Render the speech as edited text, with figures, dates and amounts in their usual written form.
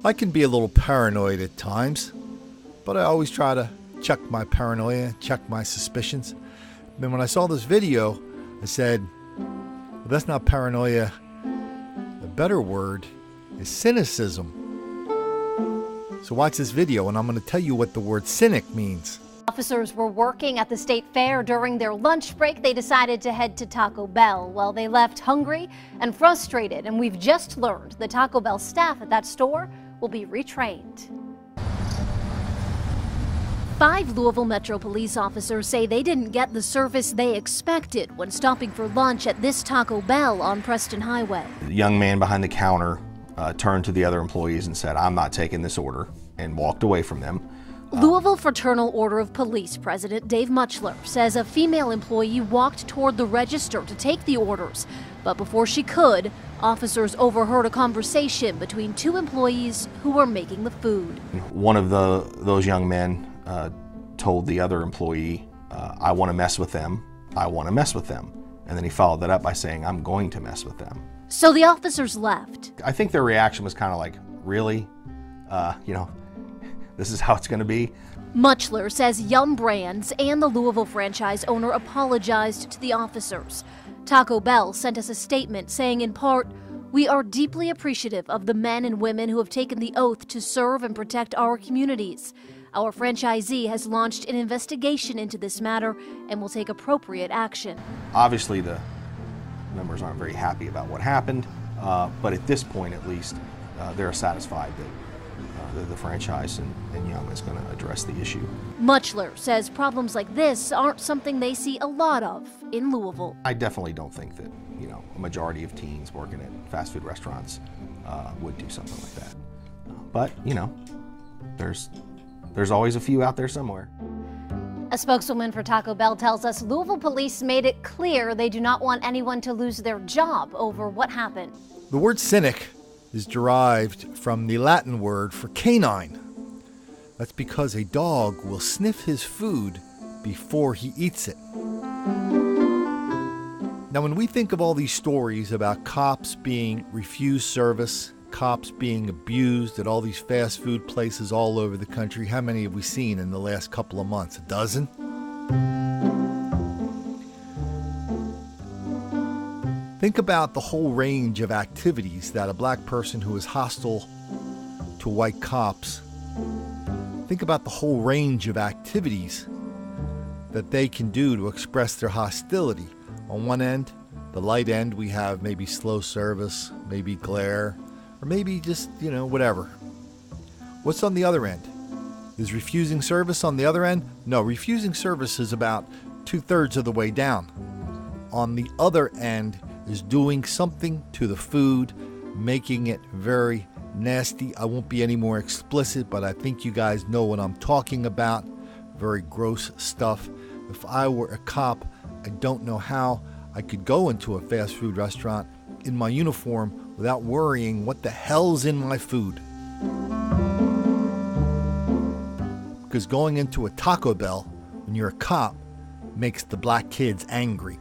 I can be a little paranoid at times, but I always try to check my paranoia, check my suspicions. Then when I saw this video, I said, well, that's not paranoia. The better word is cynicism. So watch this video and I'm going to tell you what the word cynic means. Officers were working at the state fair. During their lunch break, they decided to head to Taco Bell. Well, they left hungry and frustrated, and we've just learned the Taco Bell staff at that store will be retrained. 5 Louisville Metro police officers say they didn't get the service they expected when stopping for lunch at this Taco Bell on Preston Highway. The young man behind the counter turned to the other employees and said, "I'm not taking this order," and walked away from them. Louisville Fraternal Order of Police President Dave Muchler says a female employee walked toward the register to take the orders, but before she could, officers overheard a conversation between 2 employees who were making the food. One of those young men told the other employee, "I want to mess with them, I want to mess with them." And then he followed that up by saying, "I'm going to mess with them." So the officers left. I think their reaction was kind of like, really? This is how it's going to be? Muchler says Yum Brands and the Louisville franchise owner apologized to the officers. Taco Bell sent us a statement saying in part, "We are deeply appreciative of the men and women who have taken the oath to serve and protect our communities. Our franchisee has launched an investigation into this matter and will take appropriate action." Obviously, the members aren't very happy about what happened, but at this point, at least, they're satisfied that the franchise and Yum is going to address the issue. Muchler says problems like this aren't something they see a lot of in Louisville. I definitely don't think that, a majority of teens working at fast food restaurants would do something like that. But, there's always a few out there somewhere. A spokeswoman for Taco Bell tells us Louisville police made it clear they do not want anyone to lose their job over what happened. The word cynic is derived from the Latin word for canine. That's because a dog will sniff his food before he eats it. Now, when we think of all these stories about cops being refused service, cops being abused at all these fast food places all over the country, how many have we seen in the last couple of months? A dozen? Think about the whole range of activities that a black person who is hostile to white cops, think about the whole range of activities that they can do to express their hostility. On one end, the light end, we have maybe slow service, maybe glare, or maybe just, whatever. What's on the other end? Is refusing service on the other end? No, refusing service is about 2/3 of the way down. On the other end is doing something to the food, making it very nasty. I won't be any more explicit, but I think you guys know what I'm talking about. Very gross stuff. If I were a cop, I don't know how I could go into a fast food restaurant in my uniform without worrying what the hell's in my food. Because going into a Taco Bell when you're a cop makes the black kids angry.